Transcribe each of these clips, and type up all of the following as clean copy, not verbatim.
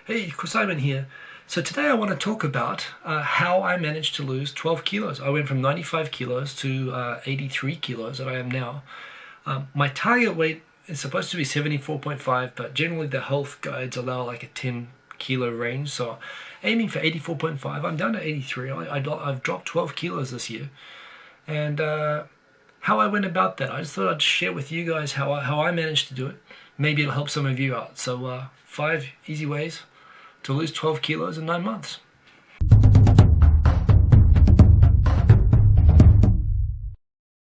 Hey, Simon here. So today I want to talk about how I managed to lose 12 kilos. I went from 95 kilos to 83 kilos that I am now. My target weight is supposed to be 74.5, but generally the health guides allow like a 10 kilo range. So aiming for 84.5, I'm down to 83. I've dropped 12 kilos this year. And how I went about that, I just thought I'd share with you guys how I managed to do it. Maybe it'll help some of you out. So 5 easy ways to lose 12 kilos in 9 months.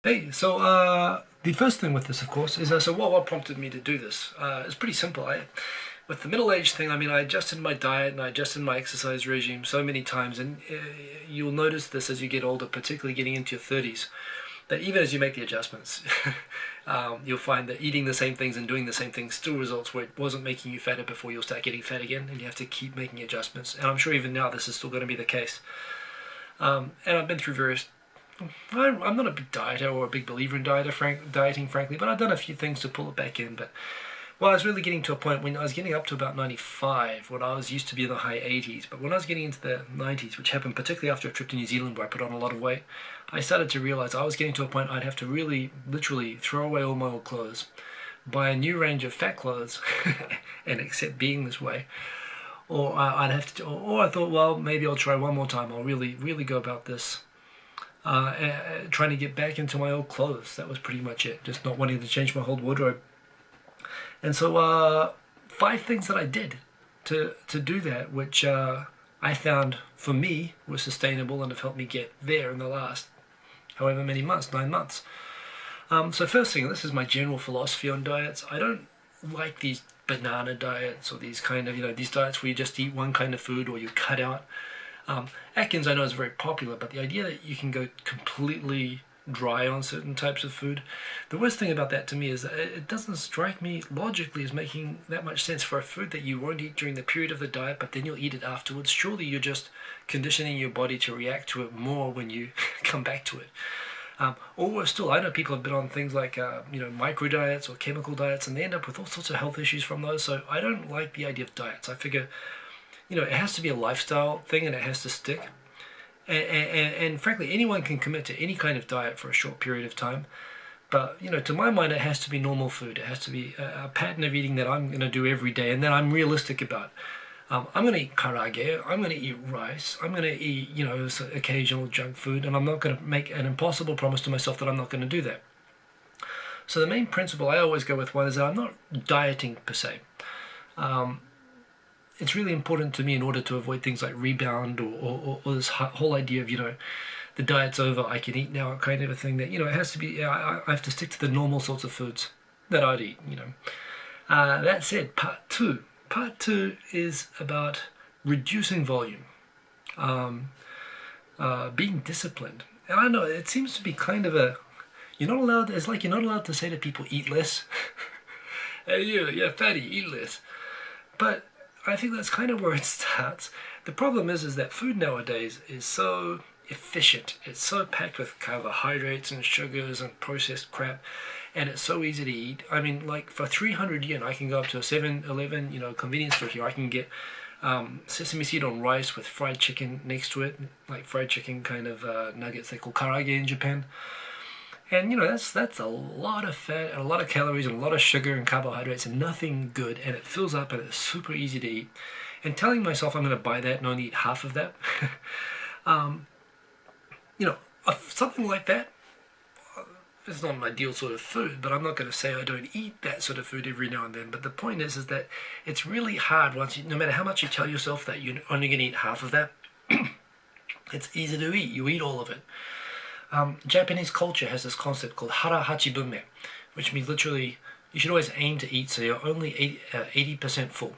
Hey, so the first thing with this, of course, is so what prompted me to do this? It's pretty simple. With the middle-age thing, I adjusted my diet and I adjusted my exercise regime so many times, and you'll notice this as you get older, particularly getting into your 30s, that even as you make the adjustments, you'll find that eating the same things and doing the same things still results where it wasn't making you fatter before you'll start getting fat again, and you have to keep making adjustments. And I'm sure even now this is still going to be the case. And I've been through various... I'm not a big dieter or a big believer in dieting, frankly, but I've done a few things to pull it back in. But I was really getting to a point when I was getting up to about 95, when I was used to be in the high 80s. But when I was getting into the 90s, which happened particularly after a trip to New Zealand where I put on a lot of weight, I started to realize I was getting to a point I'd have to really, literally throw away all my old clothes, buy a new range of fat clothes, and accept being this way. Or I'd have to, or I thought, well, maybe I'll try one more time. I'll really, really go about this. Trying to get back into my old clothes. That was pretty much it. Just not wanting to change my whole wardrobe. And so 5 things that I did to do that, which I found for me were sustainable and have helped me get there in the last however many months, 9 months. So first thing, this is my general philosophy on diets. I don't like these banana diets or these kind of, these diets where you just eat one kind of food or you cut out. Atkins I know is very popular, but the idea that you can go completely dry on certain types of food, the worst thing about that to me is that it doesn't strike me logically as making that much sense for a food that you won't eat during the period of the diet, but then you'll eat it afterwards. Surely you're just conditioning your body to react to it more when you come back to it. Or worse still, I know people have been on things like micro diets or chemical diets, and they end up with all sorts of health issues from those. So I don't like the idea of diets. I figure it has to be a lifestyle thing and it has to stick. And frankly, anyone can commit to any kind of diet for a short period of time. But, to my mind, it has to be normal food. It has to be a pattern of eating that I'm going to do every day and that I'm realistic about. I'm going to eat karage, I'm going to eat rice, I'm going to eat, occasional junk food, and I'm not going to make an impossible promise to myself that I'm not going to do that. So the main principle I always go with one is that I'm not dieting per se. It's really important to me in order to avoid things like rebound or this whole idea of, the diet's over, I can eat now kind of a thing that, it has to be, I have to stick to the normal sorts of foods that I'd eat, That said, part two. Part 2 is about reducing volume, being disciplined. And I know it seems to be kind of it's like you're not allowed to say to people, eat less. Hey, you're fatty, eat less. But I think that's kind of where it starts. The problem is that food nowadays is so efficient. It's so packed with carbohydrates and sugars and processed crap, and it's so easy to eat. I mean, like for 300 yen, I can go up to a 7-Eleven, convenience store here. I can get sesame seed on rice with fried chicken next to it, like fried chicken kind of nuggets they call karage in Japan. And that's a lot of fat and a lot of calories and a lot of sugar and carbohydrates and nothing good, and it fills up and it's super easy to eat. And telling myself I'm going to buy that and only eat half of that, something like that, it's not an ideal sort of food, but I'm not going to say I don't eat that sort of food every now and then. But the point is that it's really hard no matter how much you tell yourself that you're only going to eat half of that, it's easy to eat. You eat all of it. Japanese culture has this concept called hara hachibunme, which means literally you should always aim to eat so you're only 80% full.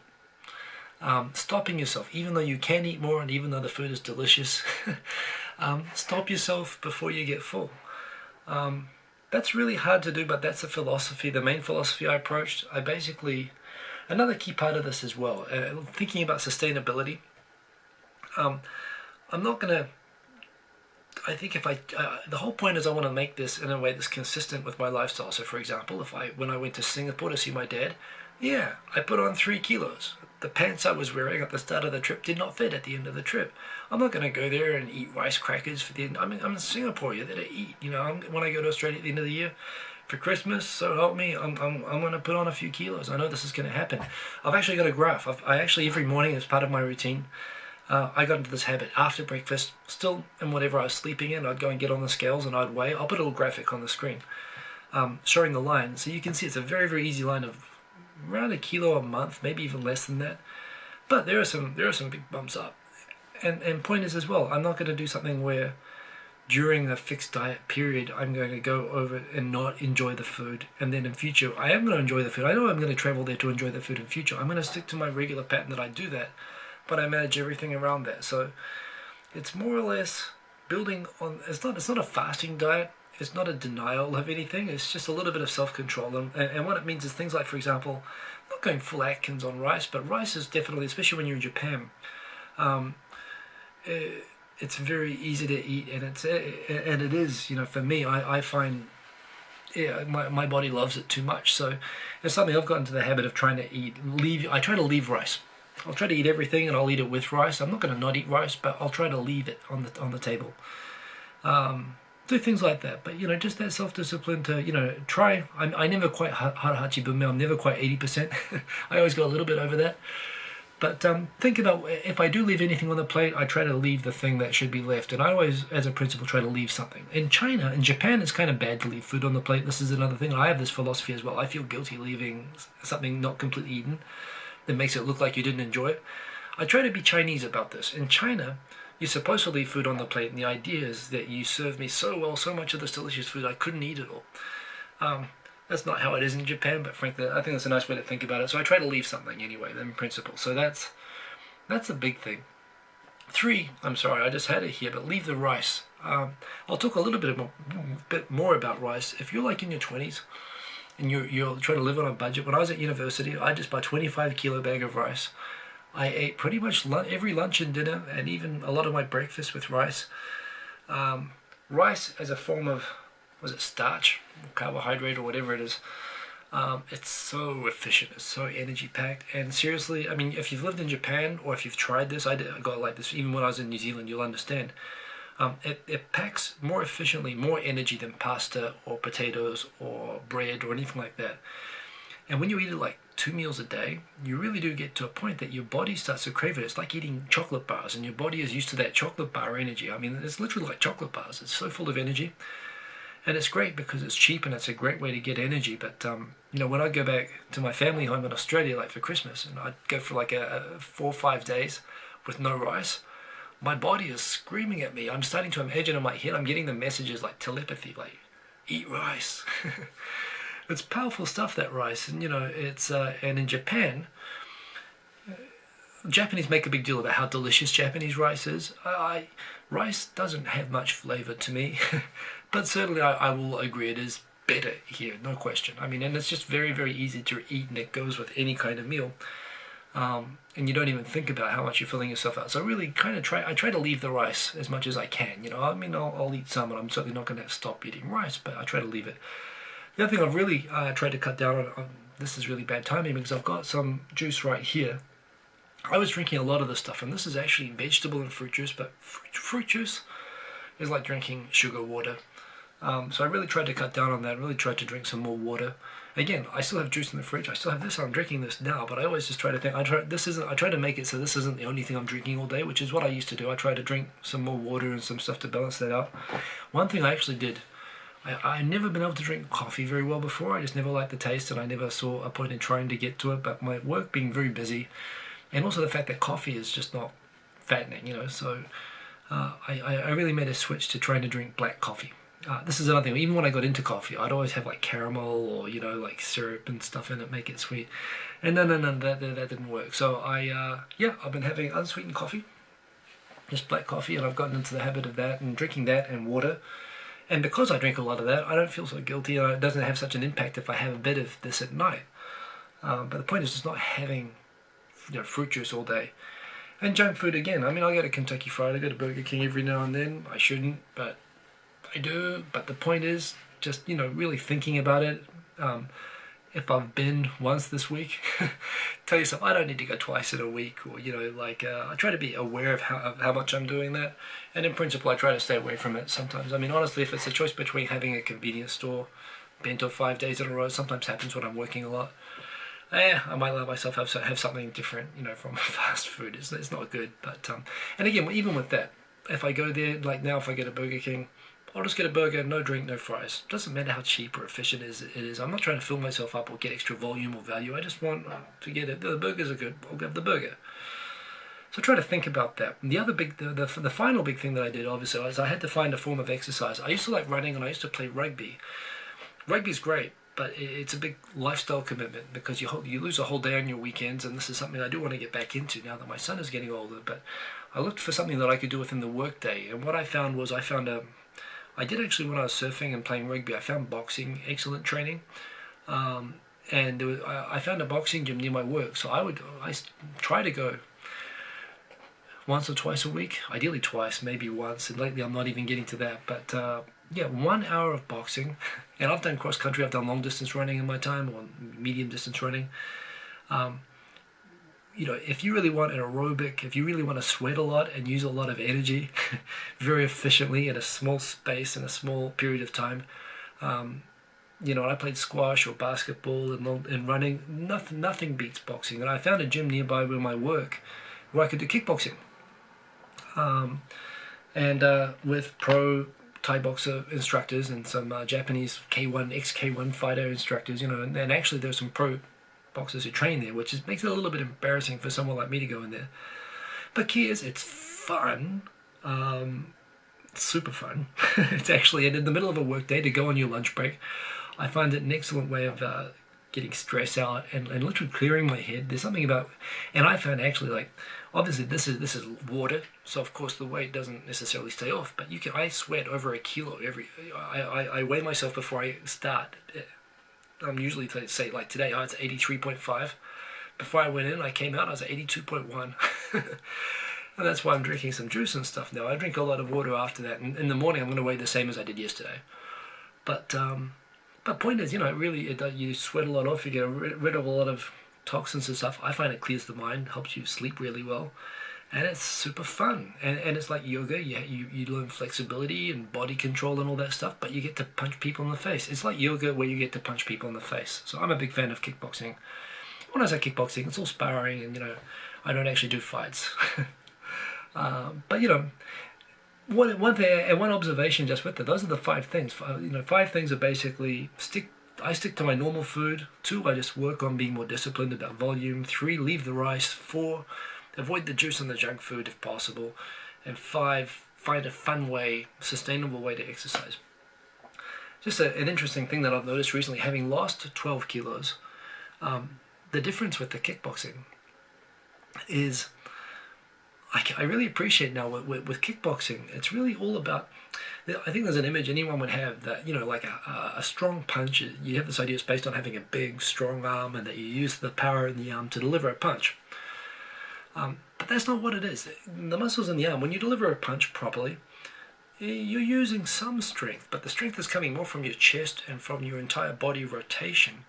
Stopping yourself, even though you can eat more and even though the food is delicious, stop yourself before you get full. That's really hard to do, but that's the main philosophy I approached. Another key part of this as well, thinking about sustainability, I'm not going to I think the whole point is I want to make this in a way that's consistent with my lifestyle. So for example, when I went to Singapore to see my dad, yeah, I put on 3 kilos. the pants I was wearing at the start of the trip did not fit at the end of the trip. I'm not going to go there and eat rice crackers for the end. I mean, I'm in Singapore. You're there to eat. You know, when I go to Australia at the end of the year for Christmas, so help me, I'm going to put on a few kilos. I know this is going to happen. I've actually got a graph. I actually every morning as part of my routine, I got into this habit after breakfast, still in whatever I was sleeping in, I'd go and get on the scales and I'd weigh. I'll put a little graphic on the screen showing the line. So you can see it's a very, very easy line of around a kilo a month, maybe even less than that. But there are some big bumps up. And point is as well, I'm not going to do something where during a fixed diet period I'm going to go over and not enjoy the food, and then in future I am going to enjoy the food. I know I'm going to travel there to enjoy the food in future. I'm going to stick to my regular pattern that I do that, but I manage everything around that. So it's more or less building on, it's not a fasting diet, it's not a denial of anything, it's just a little bit of self-control. And what it means is things like, for example, not going full Atkins on rice, but rice is definitely, especially when you're in Japan, it's very easy to eat, and it is, you know, for me, I find, yeah, my body loves it too much. So it's something I've gotten into the habit of trying to I try to leave rice. I'll try to eat everything and I'll eat it with rice. I'm not going to not eat rice, but I'll try to leave it on the table. Do things like that, but you know, just that self-discipline to, you know, try. I never quite harahachi bume. I'm never quite 80%. I always go a little bit over that. But think about, if I do leave anything on the plate, I try to leave the thing that should be left. And I always, as a principle, try to leave something. In Japan, it's kind of bad to leave food on the plate. This is another thing. I have this philosophy as well. I feel guilty leaving something not completely eaten that makes it look like you didn't enjoy it. I try to be Chinese about this. In China, you're supposed to leave food on the plate, and the idea is that you served me so well, so much of this delicious food, I couldn't eat it all. That's not how it is in Japan, but frankly, I think that's a nice way to think about it. So I try to leave something anyway, in principle. So that's a big thing. 3, I'm sorry, I just had it here, but leave the rice. I'll talk a little bit more about rice. If you're like in your 20s and you're trying to live on a budget, when I was at university, I just bought 25 kilo bag of rice. I ate pretty much every lunch and dinner, and even a lot of my breakfast with rice. Rice as a form of, was it starch, carbohydrate, or whatever it is, it's so efficient, it's so energy packed. And seriously, I mean, if you've lived in Japan or if you've tried this, I got like this even when I was in New Zealand, you'll understand. It packs more efficiently, more energy than pasta or potatoes or bread or anything like that. And when you eat it like 2 meals a day, you really do get to a point that your body starts to crave it. It's like eating chocolate bars, and your body is used to that chocolate bar energy. I mean, it's literally like chocolate bars. It's so full of energy. And it's great because it's cheap and it's a great way to get energy. But, you know, when I go back to my family home in Australia, like for Christmas, and I'd go for like 4 or 5 days with no rice, my body is screaming at me. I'm starting to imagine in my head, I'm getting the messages like telepathy, like, eat rice. It's powerful stuff, that rice. And, you know, it's, and in Japan, Japanese make a big deal about how delicious Japanese rice is. Rice doesn't have much flavor to me, but certainly I will agree it is better here, no question. I mean, and it's just very, very easy to eat, and it goes with any kind of meal. And you don't even think about how much you're filling yourself out. So I really kind of try to leave the rice as much as I can. You know, I mean, I'll eat some, and I'm certainly not going to stop eating rice, but I try to leave it. The other thing I've really tried to cut down on, this is really bad timing because I've got some juice right here. I was drinking a lot of this stuff, and this is actually vegetable and fruit juice, but fruit juice is like drinking sugar water. So I really tried to cut down on that, really tried to drink some more water. Again, I still have juice in the fridge, I still have this, I'm drinking this now, but I always just try to think, I try to make it so this isn't the only thing I'm drinking all day, which is what I used to do. I try to drink some more water and some stuff to balance that out. One thing I actually did, I've never been able to drink coffee very well before. I just never liked the taste, and I never saw a point in trying to get to it, but my work being very busy, and also the fact that coffee is just not fattening, you know, so I really made a switch to trying to drink black coffee. This is another thing, even when I got into coffee, I'd always have like caramel or, you know, like syrup and stuff in it, make it sweet. And no, that didn't work. So I've been having unsweetened coffee, just black coffee, and I've gotten into the habit of that and drinking that and water. And because I drink a lot of that, I don't feel so guilty, and it doesn't have such an impact if I have a bit of this at night. But the point is just not having, you know, fruit juice all day. And junk food again. I mean, I go to Kentucky Fried, I go to Burger King every now and then. I shouldn't, but I do. But the point is just, you know, really thinking about it. if I've been once this week, tell yourself I don't need to go twice in a week, or I try to be aware of how much I'm doing that, and in principle I try to stay away from it sometimes. I mean, honestly, if it's a choice between having a convenience store bento 5 days in a row, sometimes happens when I'm working a lot. I might allow myself have something different, from fast food. It's not good, but and again, even with that, if I go there, like now, if I get a Burger King, I'll just get a burger, no drink, no fries. Doesn't matter how cheap or efficient it is. I'm not trying to fill myself up or get extra volume or value. I just want to get it. The burgers are good. I'll grab the burger. So try to think about that. The other the final big thing that I did, obviously, is I had to find a form of exercise. I used to like running and I used to play rugby. Rugby's great, but it's a big lifestyle commitment because you lose a whole day on your weekends, and this is something I do want to get back into now that my son is getting older. But I looked for something that I could do within the workday, and what I found was I did actually, when I was surfing and playing rugby, I found boxing excellent training, and I found a boxing gym near my work. So I try to go once or twice a week, ideally twice, maybe once, and lately I'm not even getting to that. But 1 hour of boxing, and I've done cross country, I've done long distance running in my time, or medium distance running. If you really want an aerobic, if you really want to sweat a lot and use a lot of energy very efficiently in a small space in a small period of time, I played squash or basketball and running. Nothing beats boxing. And I found a gym nearby where I work where I could do kickboxing. With pro Thai boxer instructors and some Japanese ex-K1 fighter instructors, and actually there's some pro boxers who train there, which makes it a little bit embarrassing for someone like me to go in there. But key is, it's fun, super fun. It's actually in the middle of a work day to go on your lunch break. I find it an excellent way of getting stress out and literally clearing my head. There's something about, and I found actually obviously this is water, so of course the weight doesn't necessarily stay off, but I sweat over 1 kilo I weigh myself before I start. I'm usually say like today I was 83.5. Before I went in, I came out, I was at 82.1. And that's why I'm drinking some juice and stuff now. I drink a lot of water after that, and in the morning I'm going to weigh the same as I did yesterday. But point is, you sweat a lot off, you get rid of a lot of toxins and stuff. I find it clears the mind, helps you sleep really well, and it's super fun. And it's like yoga. You learn flexibility and body control and all that stuff, but you get to punch people in the face. It's like yoga where you get to punch people in the face. So I'm a big fan of kickboxing. When I say kickboxing, it's all sparring, and I don't actually do fights. But one thing and one observation just with it, those are the 5 things. 5 things are basically I stick to my normal food. 2, I just work on being more disciplined about volume. 3, leave the rice. 4, avoid the juice and the junk food if possible. And 5, find a fun way, sustainable way to exercise. Just an interesting thing that I've noticed recently, having lost 12 kilos, the difference with the kickboxing is I really appreciate now with kickboxing, it's really all about, I think there's an image anyone would have that, like a strong punch, you have this idea it's based on having a big, strong arm and that you use the power in the arm to deliver a punch. But that's not what it is. The muscles in the arm, when you deliver a punch properly, you're using some strength, but the strength is coming more from your chest and from your entire body rotation.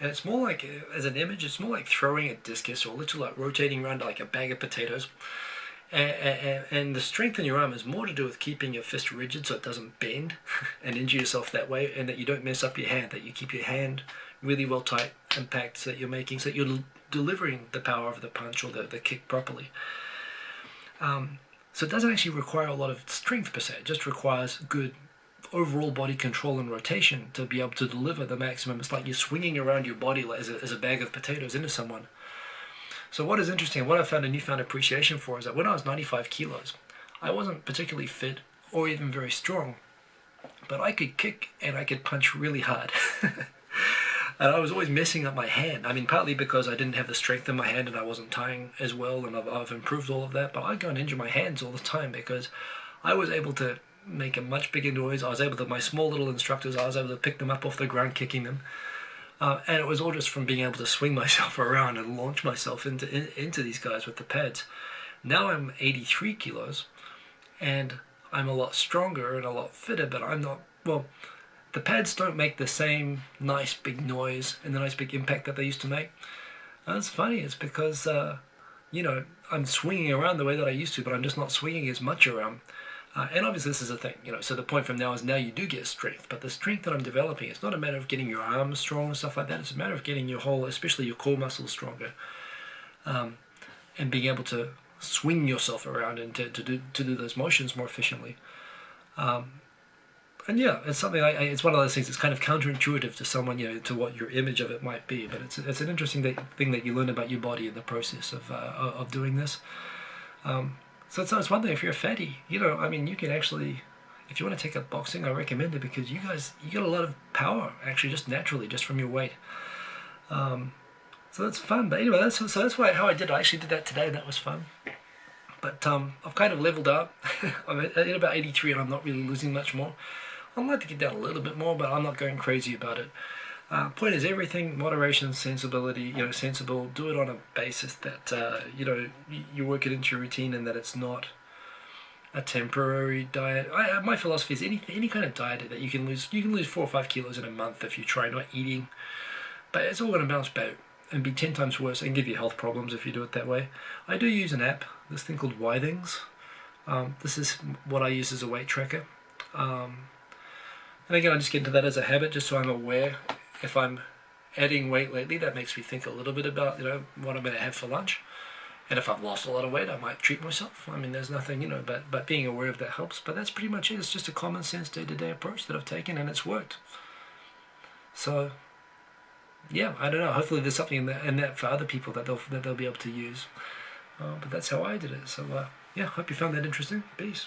And it's more like, as an image, it's more like throwing a discus or literally like rotating around like a bag of potatoes. And the strength in your arm is more to do with keeping your fist rigid so it doesn't bend and injure yourself that way, and that you don't mess up your hand, that you keep your hand really well tight and packed so that you're delivering the power of the punch or the kick properly. So it doesn't actually require a lot of strength per se, it just requires good overall body control and rotation to be able to deliver the maximum. It's like you're swinging around your body as a bag of potatoes into someone. So what is interesting, what I found a newfound appreciation for is that when I was 95 kilos, I wasn't particularly fit or even very strong, but I could kick and I could punch really hard. And I was always messing up my hand. I mean, partly because I didn't have the strength in my hand and I wasn't tying as well, and I've improved all of that, but I go and injure my hands all the time because I was able to make a much bigger noise. I was able to, my small little instructors, I was able to pick them up off the ground, kicking them. And it was all just from being able to swing myself around and launch myself into these guys with the pads. Now I'm 83 kilos, and I'm a lot stronger and a lot fitter, but I'm not, well, the pads don't make the same nice big noise and the nice big impact that they used to make. It's funny. It's because I'm swinging around the way that I used to, but I'm just not swinging as much around. And obviously this is a thing, so the point from now is now you do get strength, but the strength that I'm developing, it's not a matter of getting your arms strong and stuff like that, it's a matter of getting your whole, especially your core muscles stronger, and being able to swing yourself around and to do those motions more efficiently. And yeah, it's something, it's one of those things that's kind of counterintuitive to someone, to what your image of it might be, but it's an interesting thing that you learn about your body in the process of doing this. So it's one thing if you're a fatty, you can actually, if you want to take up boxing, I recommend it because you get a lot of power actually just naturally, just from your weight. So that's fun. But anyway, that's how I did it. I actually did that today, and that was fun. But I've kind of leveled up. I'm at about 83, and I'm not really losing much more. I'd like to get down a little bit more, but I'm not going crazy about it. Point is everything, moderation, sensibility, sensible, do it on a basis that, you work it into your routine and that it's not a temporary diet. My philosophy is any kind of diet that you can lose 4 or 5 kilos in a month if you try not eating, but it's all going to bounce back and be 10 times worse and give you health problems if you do it that way. I do use an app, this thing called Oyajis. This is what I use as a weight tracker. And again, I just get into that as a habit just so I'm aware. If I'm adding weight lately, that makes me think a little bit about, what I'm going to have for lunch. And if I've lost a lot of weight, I might treat myself. There's nothing, but being aware of that helps. But that's pretty much it. It's just a common sense day-to-day approach that I've taken, and it's worked. So, yeah, I don't know. Hopefully there's something in that for other people that they'll be able to use. But that's how I did it. So, yeah, hope you found that interesting. Peace.